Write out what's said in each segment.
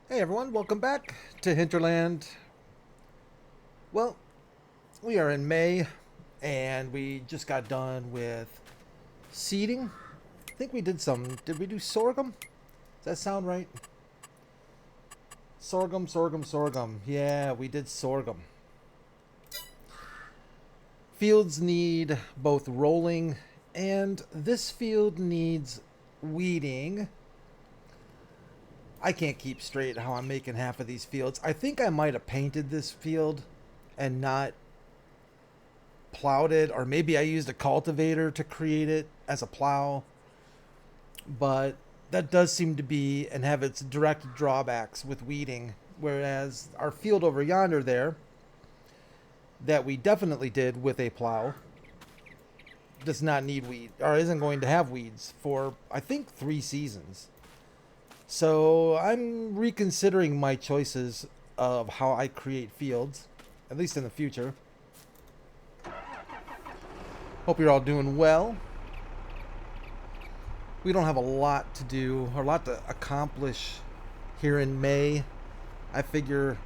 Hey everyone, welcome back to Hinterland. Well, we are in May and we just got done with seeding. I think we did did we do sorghum? Does that sound right? Sorghum. Yeah, we did sorghum. Fields need both rolling and this field needs weeding. I can't keep straight how I'm making half of these fields. I think I might have painted this field and not plowed it, or maybe I used a cultivator to create it as a plow. But that does seem to be and have its direct drawbacks with weeding. Whereas our field over yonder there, that we definitely did with a plow, does not need weed, or isn't going to have weeds for, I think, 3 seasons. So I'm reconsidering my choices of how I create fields, at least in the future. Hope you're all doing well. We don't have a lot to do, or a lot to accomplish here in May. I figure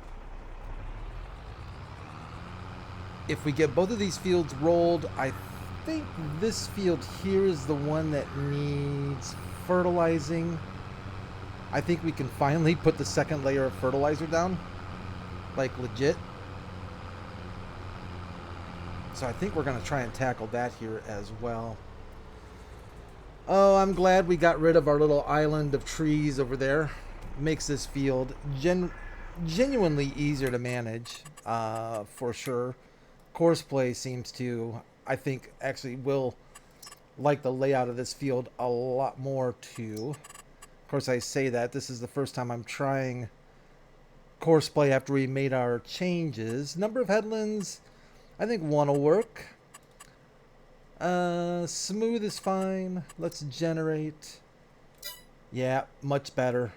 if we get both of these fields rolled, I think this field here is the one that needs fertilizing. I think we can finally put the second layer of fertilizer down, like legit. So I think we're going to try and tackle that here as well. Oh, I'm glad we got rid of our little island of trees over there. Makes this field genuinely easier to manage, for sure. Courseplay seems to, I think, actually will like the layout of this field a lot more too. Of course, I say that. This is the first time I'm trying Courseplay after we made our changes. Number of headlands, I think 1 will work. Smooth is fine. Let's generate. Yeah, much better.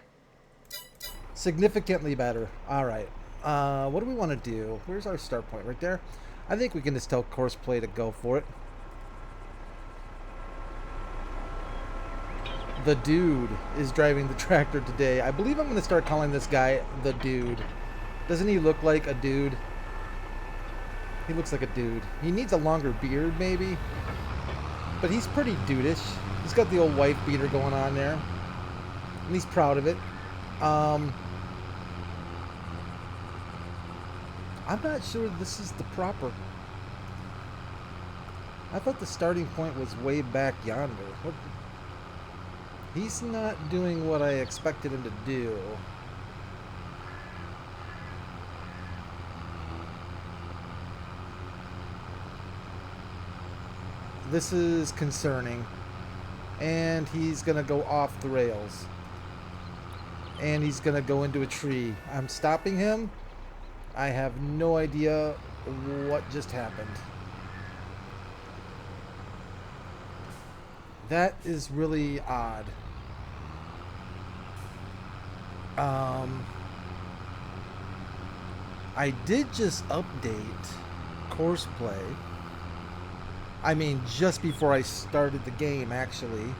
Significantly better. Alright. What do we want to do? Where's our start point? Right there? I think we can just tell Courseplay to go for it. The Dude is driving the tractor today. I believe I'm going to start calling this guy the Dude. Doesn't he look like a dude? He looks like a dude. He needs a longer beard, maybe. But he's pretty dudeish. He's got the old wife beater going on there. And he's proud of it. I'm not sure this is the proper... I thought the starting point was way back yonder. What... He's not doing what I expected him to do. This is concerning. And he's going to go off the rails. And he's going to go into a tree. I'm stopping him. I have no idea what just happened. That is really odd. I did just update Courseplay. I mean, just before I started the game, actually,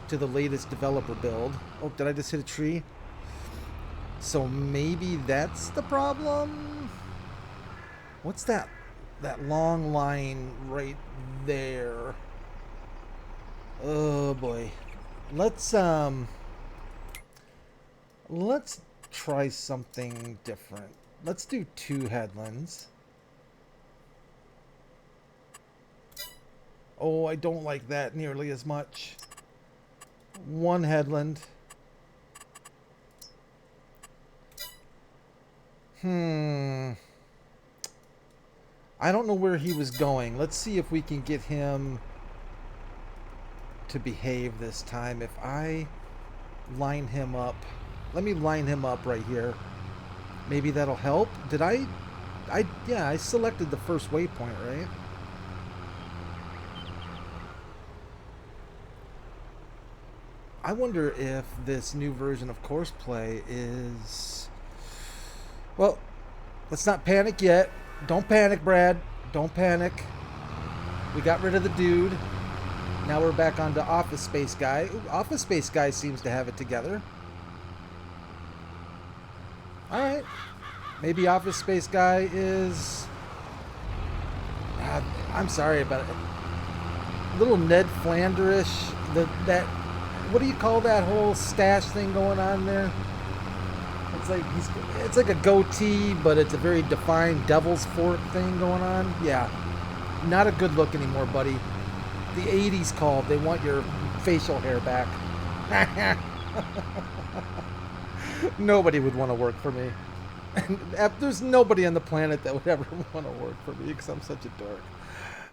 to the latest developer build. Oh, did I just hit a tree? So maybe that's the problem? What's that? That long line right there. Oh boy. Let's try something different. Let's do 2 headlands. Oh, I don't like that nearly as much. 1 headland. I don't know where he was going. Let's see if we can get him to behave this time. If I line him up. Let me line him up right here. Maybe that'll help. Did yeah, I selected the first waypoint, right? I wonder if this new version of Courseplay is... Well, let's not panic yet. Don't panic, Brad. Don't panic. We got rid of the dude. Now we're back onto Office Space Guy. Ooh, Office Space Guy seems to have it together. Alright. Maybe Office Space Guy is... I'm sorry, but little Ned Flanderish. That what do you call that whole stash thing going on there? It's like a goatee, but it's a very defined devil's fork thing going on. Yeah, not a good look anymore, buddy. The 80s called. They want your facial hair back. Nobody would want to work for me. There's nobody on the planet that would ever want to work for me because I'm such a dork.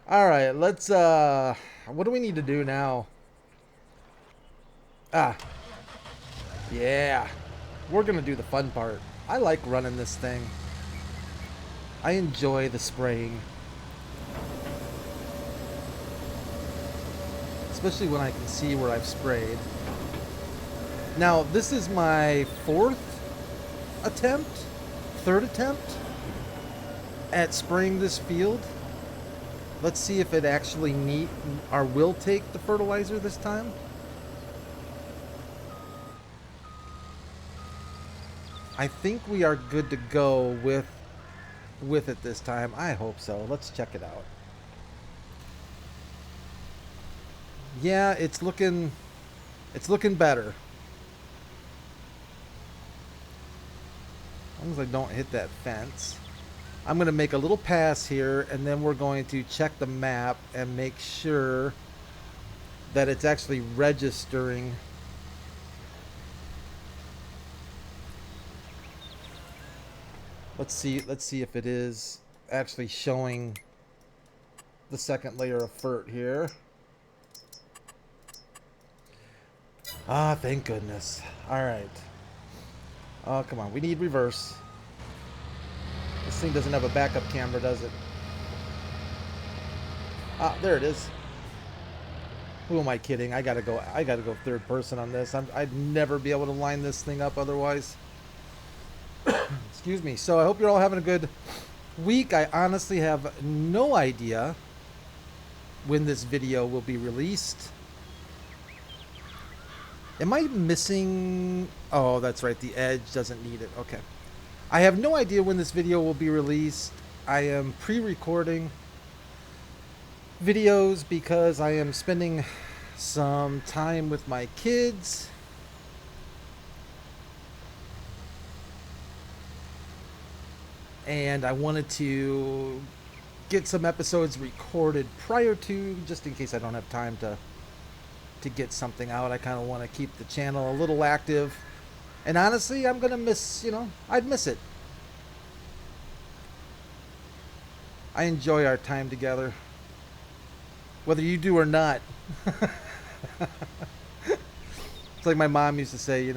All right, let's. What do we need to do now? Yeah. We're going to do the fun part. I like running this thing. I enjoy the spraying. Especially when I can see where I've sprayed. Now, this is my third attempt at spraying this field. Let's see if it actually will take the fertilizer this time. I think we are good to go with it this time. I hope so. Let's check it out. Yeah, it's looking better. As long as I don't hit that fence. I'm going to make a little pass here, and then we're going to check the map and make sure that it's actually registering. Let's see if it is actually showing the second layer of fert here. Ah, thank goodness. All right. Oh, come on. We need reverse. This thing doesn't have a backup camera, does it? Ah, there it is. Who am I kidding? I gotta go third person on this. I'd never be able to line this thing up otherwise. Excuse me. So I hope you're all having a good week. I honestly have no idea when this video will be released. Am I missing? Oh, that's right. The edge doesn't need it. Okay. I have no idea when this video will be released. I am pre-recording videos because I am spending some time with my kids. And I wanted to get some episodes recorded prior to, just in case I don't have time to get something out. I kind of want to keep the channel a little active. And honestly, I'm going to miss, I'd miss it. I enjoy our time together. Whether you do or not. It's like my mom used to say, you're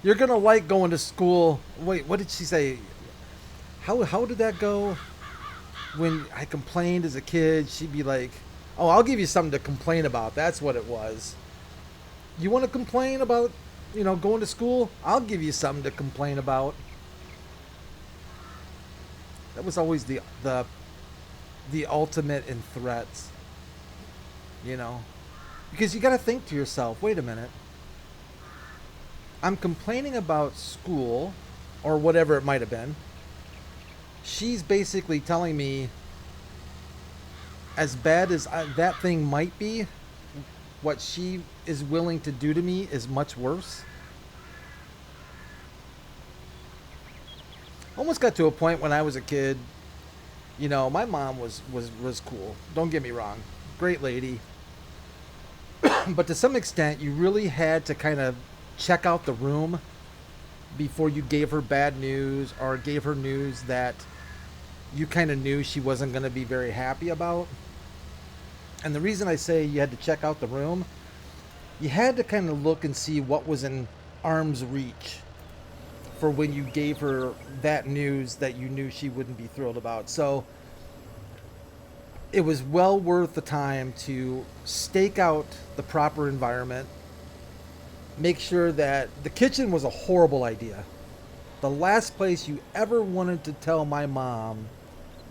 going to like going to school. Wait, what did she say? How did that go? When I complained as a kid, she'd be like, oh, I'll give you something to complain about. That's what it was. You want to complain about, going to school? I'll give you something to complain about. That was always the ultimate in threats. Because you got to think to yourself, wait a minute. I'm complaining about school or whatever it might have been. She's basically telling me, as bad as that thing might be, what she is willing to do to me is much worse. Almost got to a point when I was a kid, my mom was cool. Don't get me wrong. Great lady. But to some extent, you really had to kind of check out the room before you gave her bad news or gave her news that you kind of knew she wasn't going to be very happy about. And the reason I say you had to check out the room, you had to kind of look and see what was in arm's reach for when you gave her that news that you knew she wouldn't be thrilled about. So it was well worth the time to stake out the proper environment, make sure that the kitchen was a horrible idea. The last place you ever wanted to tell my mom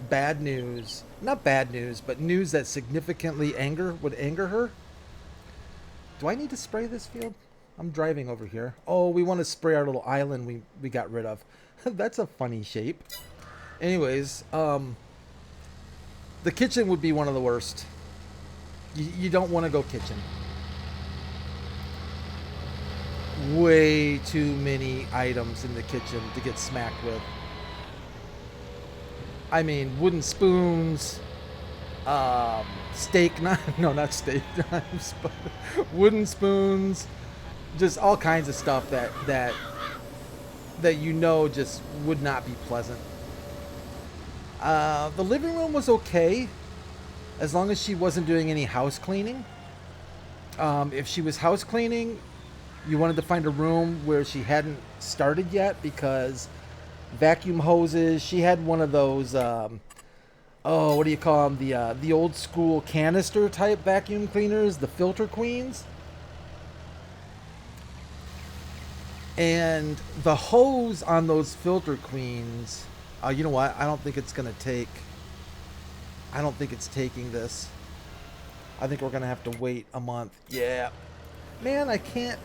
bad news, not bad news, but news that significantly would anger her. Do I need to spray this field? I'm driving over here. Oh, we want to spray our little island we got rid of. That's a funny shape. Anyways, the kitchen would be one of the worst. You don't want to go kitchen. Way too many items in the kitchen to get smacked with. I mean, wooden spoons, steak knives. No, not steak knives, but wooden spoons. Just all kinds of stuff that you know just would not be pleasant. The living room was okay, as long as she wasn't doing any house cleaning. If she was house cleaning, you wanted to find a room where she hadn't started yet, because vacuum hoses. She had one of those. Oh, what do you call them? The old school canister type vacuum cleaners, the filter queens. And the hose on those filter queens, you know what? I don't think it's gonna take. I don't think it's taking this. I think we're gonna have to wait a month. Yeah, man, I can't.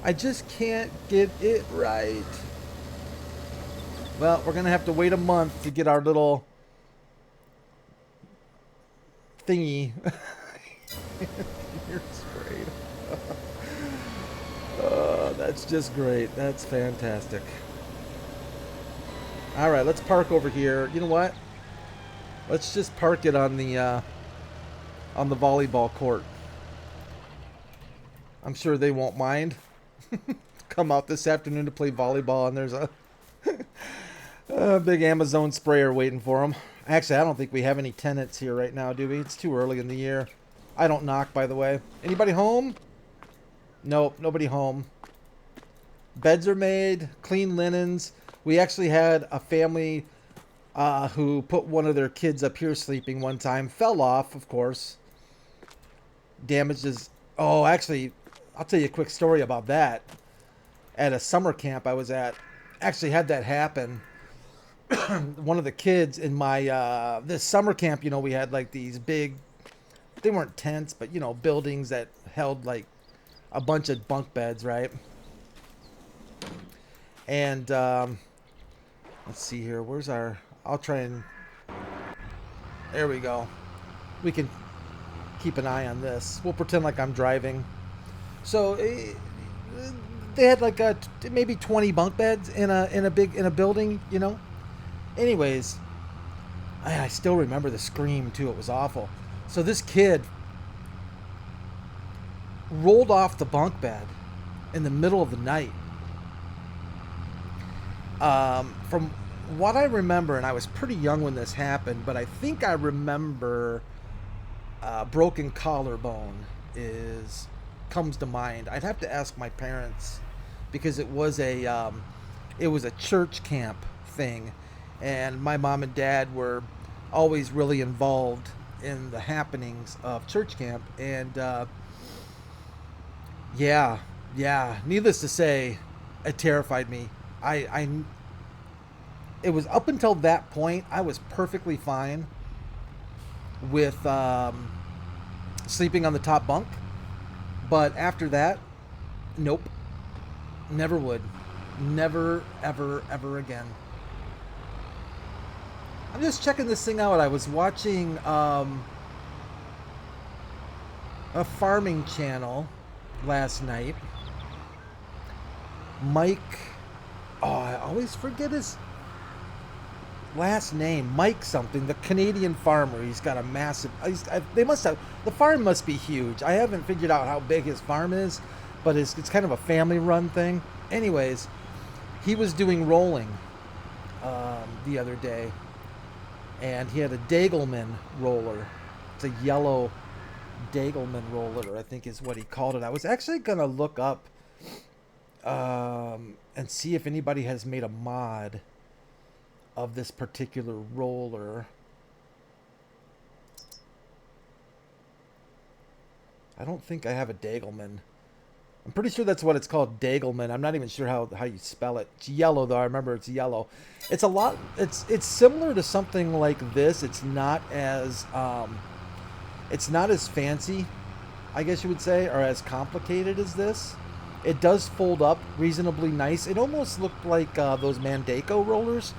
I just can't get it right. Well, we're gonna have to wait a month to get our little thingy. You're sprayed. Oh, that's just great. That's fantastic. All right, let's park over here. You know what? Let's just park it on the volleyball court. I'm sure they won't mind. Come out this afternoon to play volleyball, and there's a big Amazon sprayer waiting for them. Actually, I don't think we have any tenants here right now, do we? It's too early in the year. I don't knock, by the way. Anybody home? Nope, nobody home. Beds are made, clean linens. We actually had a family who put one of their kids up here sleeping one time. Fell off, of course. Damages. Oh, actually, I'll tell you a quick story about that. At a summer camp I was at, actually had that happen. One of the kids in my this summer camp, you know, we had like these big, they weren't tents, but you know, buildings that held like a bunch of bunk beds, right? And let's see here, where's our, I'll try and, there we go. We can keep an eye on this. We'll pretend like I'm driving. So they had like maybe 20 bunk beds in a building, you know. Anyways, I still remember the scream too. It was awful. So this kid rolled off the bunk bed in the middle of the night. From what I remember, and I was pretty young when this happened, but I think I remember broken collarbone comes to mind. I'd have to ask my parents, because it was a church camp thing, and my mom and dad were always really involved in the happenings of church camp, and yeah, needless to say, it terrified me. It was up until that point I was perfectly fine with sleeping on the top bunk, but after that, nope, never would, never, ever again. I'm just checking this thing out. I was watching a farming channel last night. Mike, I always forget his last name. Mike something, the Canadian farmer. He's got a massive, the farm must be huge. I haven't figured out how big his farm is, but it's kind of a family run thing. Anyways, he was doing rolling the other day, and he had a Dagelman roller. It's a yellow Dagelman roller, I think is what he called it. I was actually gonna look up and see if anybody has made a mod of this particular roller. I don't think I have a Dagelman. I'm pretty sure that's what it's called, Dagelman. I'm not even sure how you spell it. It's yellow though. I remember it's yellow. It's a lot. It's similar to something like this. It's not as fancy, I guess you would say, or as complicated as this. It does fold up reasonably nice. It almost looked like those Mandako rollers.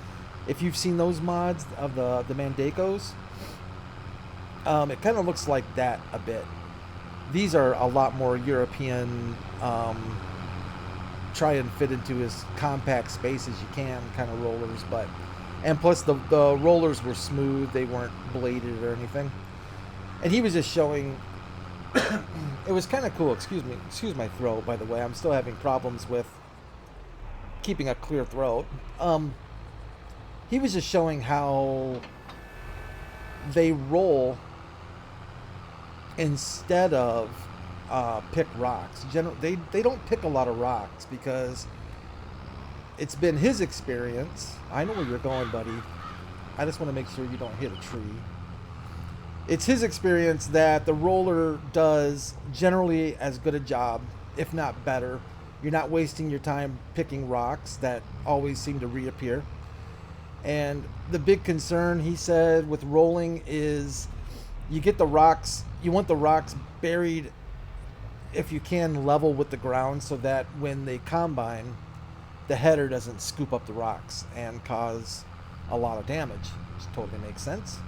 If you've seen those mods of the Mandakos, it kind of looks like that a bit. These are a lot more European, try and fit into as compact space as you can kind of rollers, but and plus the rollers were smooth, they weren't bladed or anything. And he was just showing it was kind of cool. Excuse my throat, by the way. I'm still having problems with keeping a clear throat. He was just showing how they roll instead of pick rocks. They don't pick a lot of rocks because it's been his experience. I know where you're going, buddy. I just want to make sure you don't hit a tree. It's his experience that the roller does generally as good a job, if not better. You're not wasting your time picking rocks that always seem to reappear. And the big concern, he said, with rolling is you get the rocks, you want the rocks buried, if you can, level with the ground so that when they combine, the header doesn't scoop up the rocks and cause a lot of damage, which totally makes sense.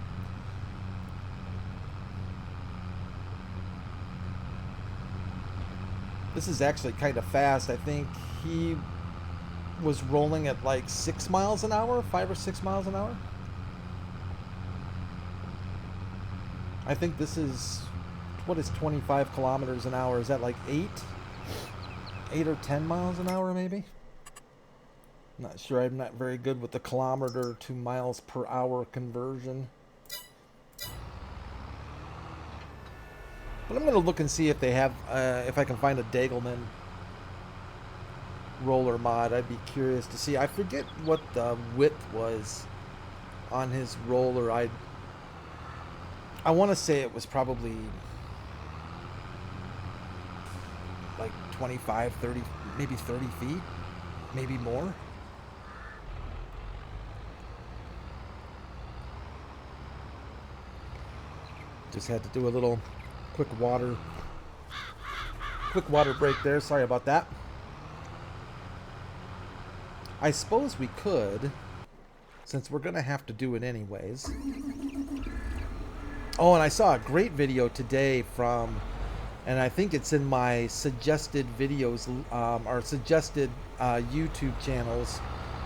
This is actually kind of fast. I think he was rolling at like 6 miles an hour, 5 or 6 miles an hour. I think this is, what is 25 kilometers an hour? Is that like 8 or 10 miles an hour maybe? Not sure. I'm not very good with the kilometer to miles per hour conversion. But I'm going to look and see if they have, if I can find a Dagelman roller mod. I'd be curious to see. I forget what the width was on his roller. I want to say it was probably like 25, 30, maybe 30 feet, maybe more. Just had to do a little quick water break there. Sorry about that. I suppose we could, since we're gonna have to do it anyways. Oh, and I saw a great video today from, and I think it's in my suggested videos, or suggested YouTube channels.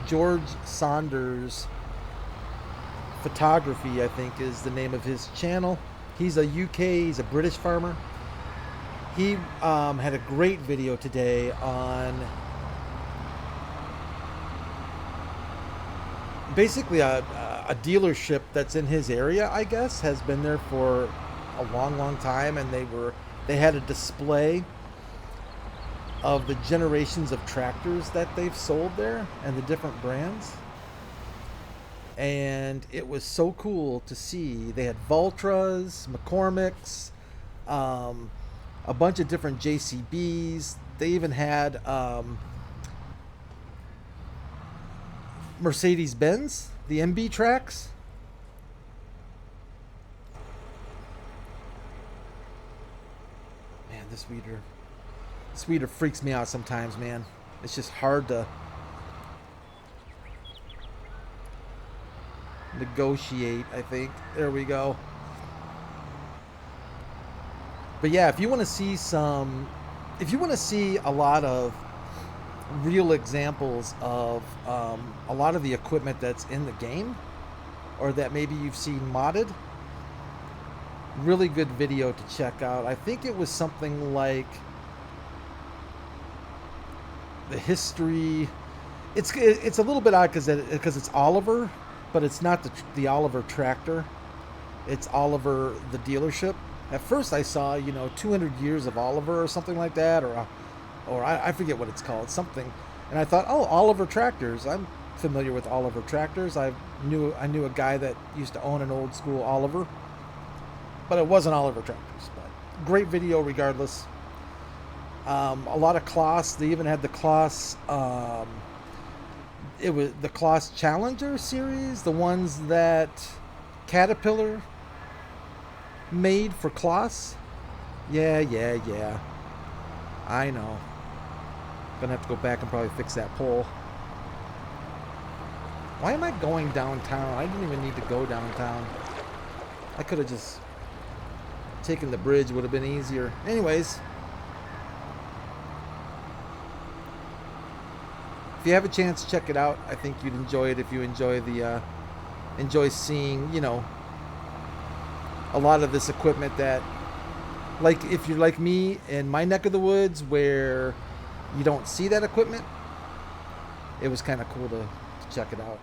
George Saunders Photography, I think, is the name of his channel. He's he's a British farmer. He had a great video today on basically a dealership that's in his area, I guess, has been there for a long time, and they had a display of the generations of tractors that they've sold there and the different brands. And it was so cool to see. They had Valtras, McCormick's, a bunch of different JCBs. They even had Mercedes-Benz, the MB tracks. Man, this weeder freaks me out sometimes, man. It's just hard to negotiate, I think. There we go. But yeah, if you want to see a lot of real examples of a lot of the equipment that's in the game, or that maybe you've seen modded, really good video to check out. I think it was something like the history. It's a little bit odd because it's Oliver, but it's not the Oliver tractor. It's Oliver the dealership. At first I saw 200 years of Oliver or something like that, or I forget what it's called, something, and I thought, oh, Oliver tractors. I'm familiar with Oliver tractors. I knew a guy that used to own an old school Oliver, but it wasn't Oliver tractors. But great video regardless. A lot of Kloss. They even had the Kloss. It was the Kloss Challenger series, the ones that Caterpillar made for Kloss. Yeah. I know. Gonna have to go back and probably fix that pole. Why am I going downtown? I didn't even need to go downtown. I could have just taken the bridge, would have been easier. Anyways. If you have a chance, check it out. I think you'd enjoy it if you enjoy the enjoy seeing, you know, a lot of this equipment that, like, if you're like me in my neck of the woods where you don't see that equipment, it was kind of cool to check it out.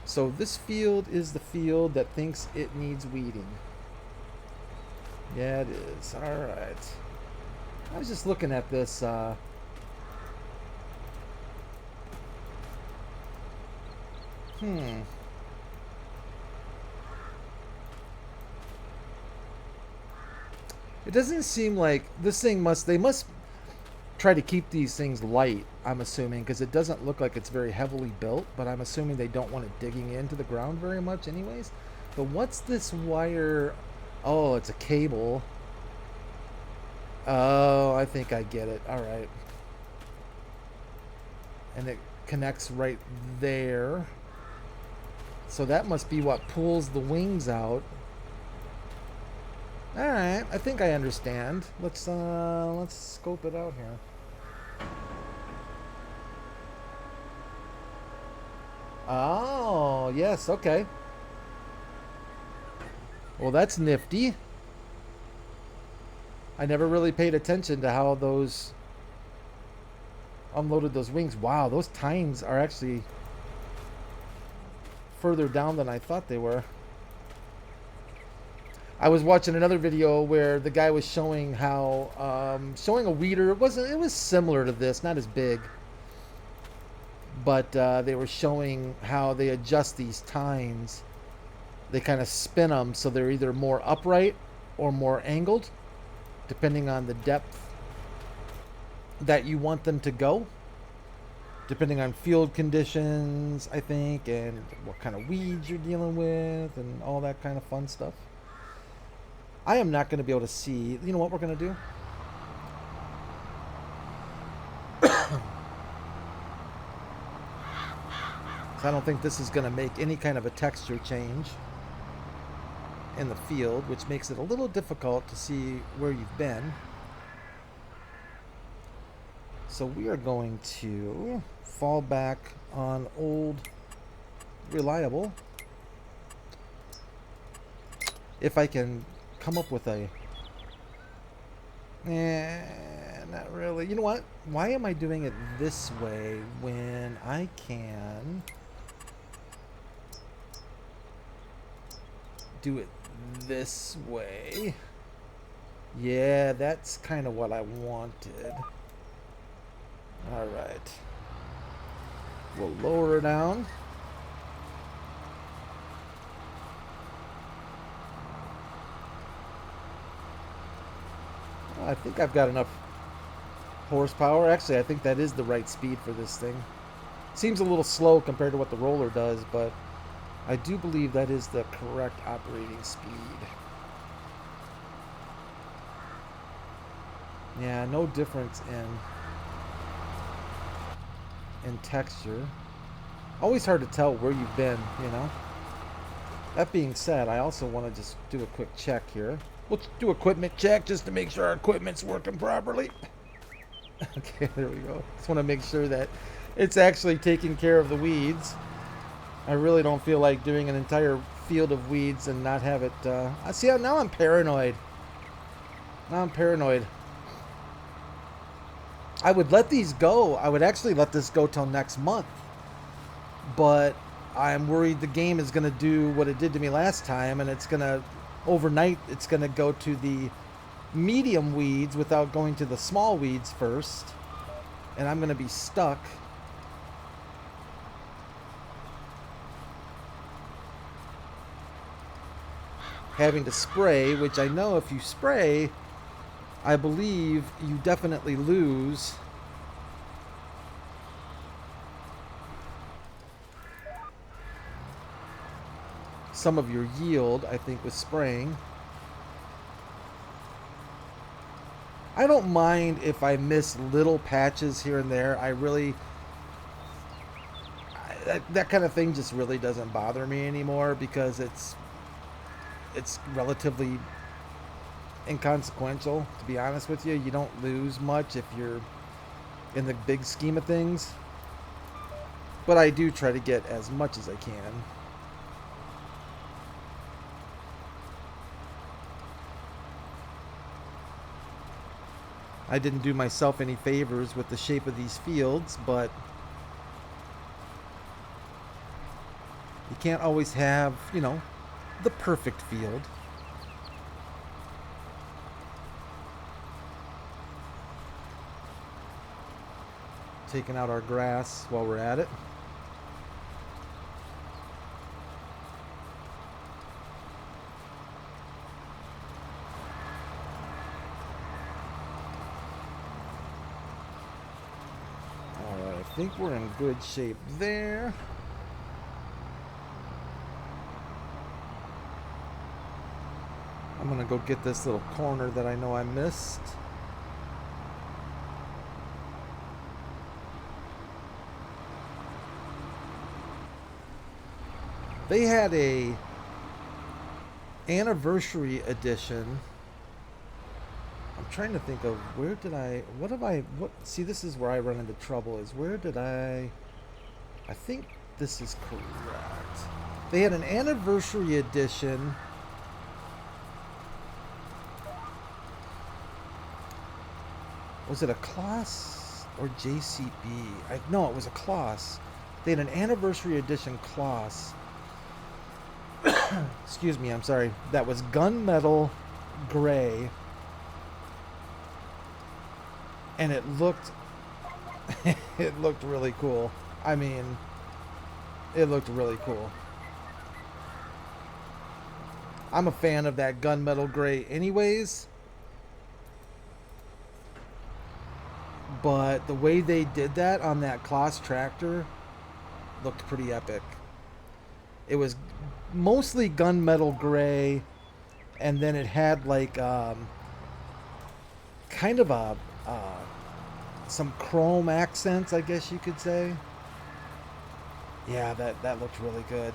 So this field is the field that thinks it needs weeding. Yeah, it is. All right. I was just looking at this. It doesn't seem like this thing they must try to keep these things light, I'm assuming, because it doesn't look like it's very heavily built, but I'm assuming they don't want it digging into the ground very much anyways. But what's this wire? Oh, it's a cable. Oh, I think I get it. All right. And it connects right there. So that must be what pulls the wings out. All right, I think I understand. Let's scope it out here. Oh, yes, okay. Well, that's nifty. I never really paid attention to how those unloaded those wings. Wow, those tines are actually further down than I thought they were. I was watching another video where the guy was showing how showing a weeder. It was similar to this, not as big, but they were showing how they adjust these tines. They kind of spin them so they're either more upright or more angled, depending on the depth that you want them to go, depending on field conditions, I think, and what kind of weeds you're dealing with and all that kind of fun stuff. I am not going to be able to see. You know what we're going to do? I don't think this is going to make any kind of a texture change in the field, which makes it a little difficult to see where you've been. So we are going to fall back on old reliable. If I can come up with a... not really. You know what? Why am I doing it this way when I can do it this way? Yeah, that's kind of what I wanted. All right. We'll lower her down. I think I've got enough horsepower. Actually, I think that is the right speed for this thing. Seems a little slow compared to what the roller does, but I do believe that is the correct operating speed. Yeah, no difference in texture. Always hard to tell where you've been, you know. That being said, I also want to just do a quick check here. Let's do equipment check just to make sure our equipment's working properly. Okay, there we go. Just want to make sure that it's actually taking care of the weeds. I really don't feel like doing an entire field of weeds and not have it... I see how now I'm paranoid. Now I'm paranoid. I would let these go. I would actually let this go till next month. But I'm worried the game is going to do what it did to me last time, and it's going to... Overnight, it's going to go to the medium weeds without going to the small weeds first. And I'm going to be stuck. Having to spray, which I know if you spray, I believe you definitely lose some of your yield, I think, with spraying. I don't mind if I miss little patches here and there. That kind of thing just really doesn't bother me anymore because it's relatively inconsequential, to be honest with you. You don't lose much if you're in the big scheme of things. But I do try to get as much as I can. I didn't do myself any favors with the shape of these fields, but you can't always have, you know, the perfect field. Taking out our grass while we're at it. Alright, I think we're in good shape there. I'm gonna go get this little corner that I know I missed. They had a anniversary edition. I'm trying to think of see, this is where I run into trouble, is I think this is correct. They had an anniversary edition. Was it a class or JCB? No, it was a class. They had an anniversary edition class. Excuse me, I'm sorry. That was gunmetal gray. And it looked it looked really cool. I mean, it looked really cool. I'm a fan of that gunmetal gray anyways. But the way they did that on that class tractor looked pretty epic. It was mostly gunmetal gray, and then it had like kind of a some chrome accents, I guess you could say. Yeah, that looked really good.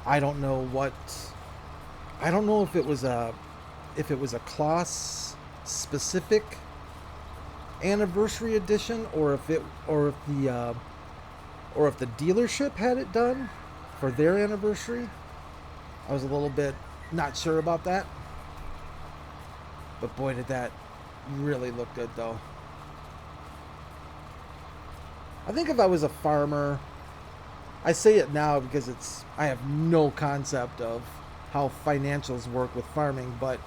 I don't know if it was a class specific anniversary edition, or if the dealership had it done for their anniversary. I was a little bit not sure about that, but boy, did that really look good though. I think if I was a farmer, I say it now because I have no concept of how financials work with farming, but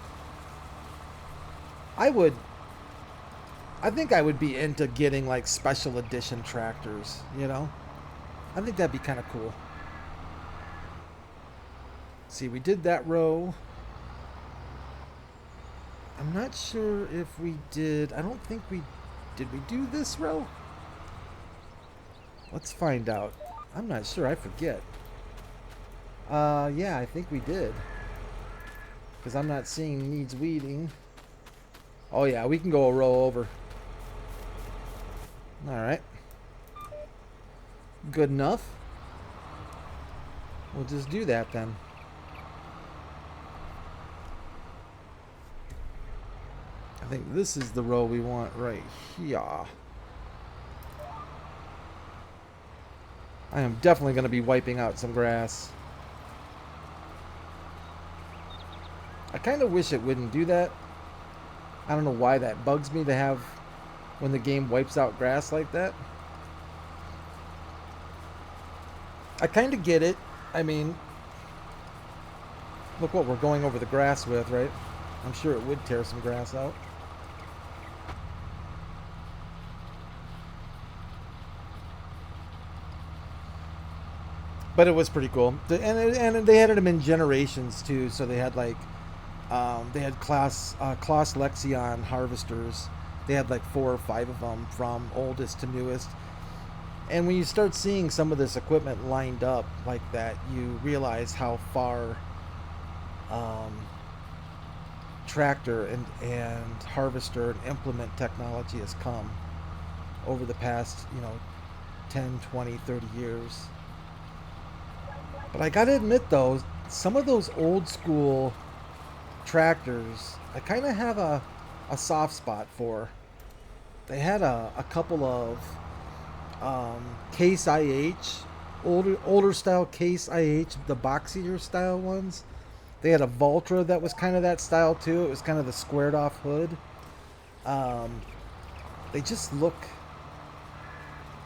I think I would be into getting like special edition tractors, you know? I think that'd be kind of cool. See, we did that row. I'm not sure if we did. I don't think did we do this row? Let's find out. I'm not sure. I forget. Yeah, I think we did. Because I'm not seeing needs weeding. Oh yeah, we can go a row over. Alright. Good enough. We'll just do that then. I think this is the row we want right here. I am definitely going to be wiping out some grass. I kind of wish it wouldn't do that. I don't know why that bugs me to have when the game wipes out grass like that. I kind of get it. I mean, look what we're going over the grass with, right? I'm sure it would tear some grass out. But it was pretty cool. And they had them in generations too. So they had like, they had class Lexion harvesters. They had like 4 or 5 of them from oldest to newest. And when you start seeing some of this equipment lined up like that, you realize how far tractor and harvester and implement technology has come over the past, 10, 20, 30 years. But I gotta admit though, some of those old school tractors, I kind of have a soft spot for. They had a couple of Case IH, older style Case IH, the boxier style ones. They had a Voltra that was kind of that style too. It was kind of the squared off hood. They just look,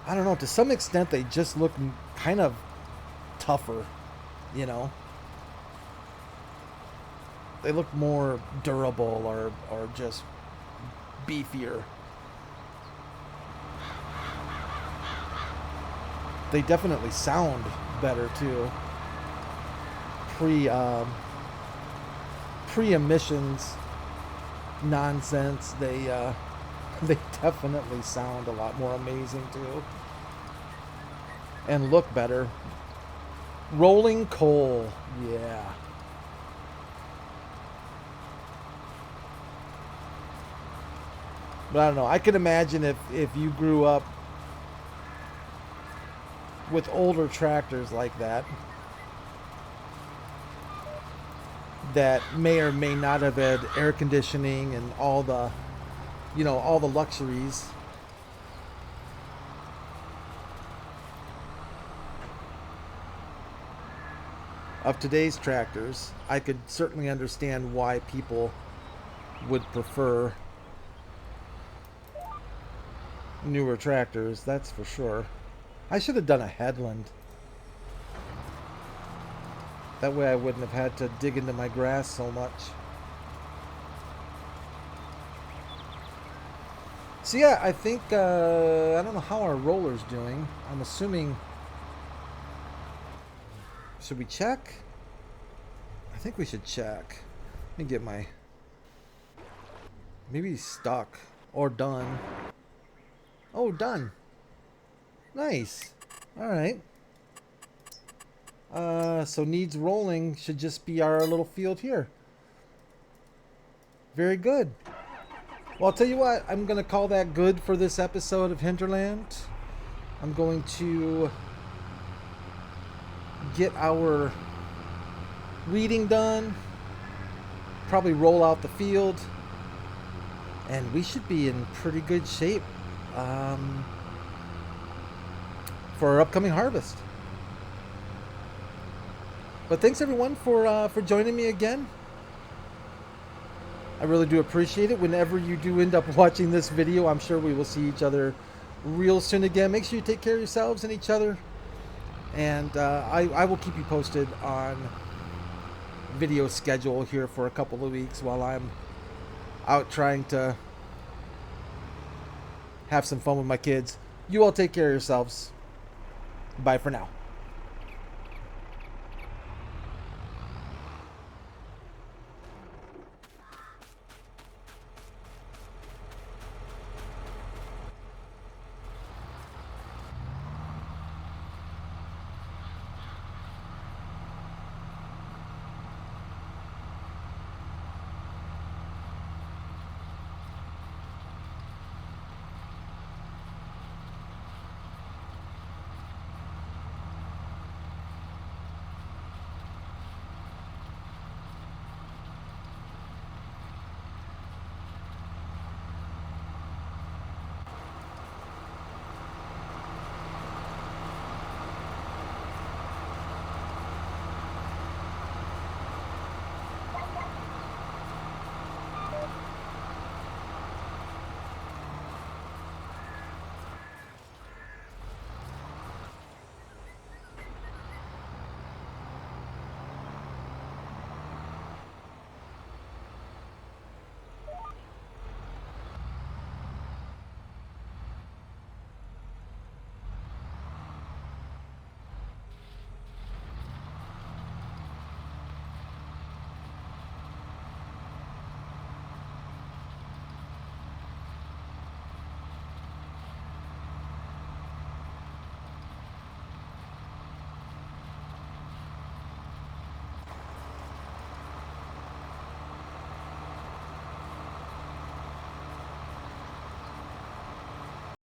I don't know, to some extent they just look kind of tougher, you know. They look more durable or just beefier. They definitely sound better too. Pre-emissions nonsense. They definitely sound a lot more amazing too, and look better. Rolling coal, yeah. But I don't know. I can imagine if you grew up with older tractors like that may or may not have had air conditioning and all the luxuries. Of today's tractors, I could certainly understand why people would prefer newer tractors, that's for sure. I should have done a headland. That way I wouldn't have had to dig into my grass so much. So yeah, I think, I don't know how our roller's doing. I'm assuming... Should we check? I think we should check. Let me get my... Maybe he's stuck. Or done. Oh, done. Nice. Alright. So needs rolling should just be our little field here. Very good. Well, I'll tell you what. I'm going to call that good for this episode of Hinterland. I'm going to get our weeding done. Probably roll out the field. And we should be in pretty good shape for our upcoming harvest. But thanks everyone for joining me again. I really do appreciate it. Whenever you do end up watching this video, I'm sure we will see each other real soon again. Make sure you take care of yourselves and each other. And I will keep you posted on video schedule here for a couple of weeks while I'm out trying to have some fun with my kids. You all take care of yourselves. Bye for now.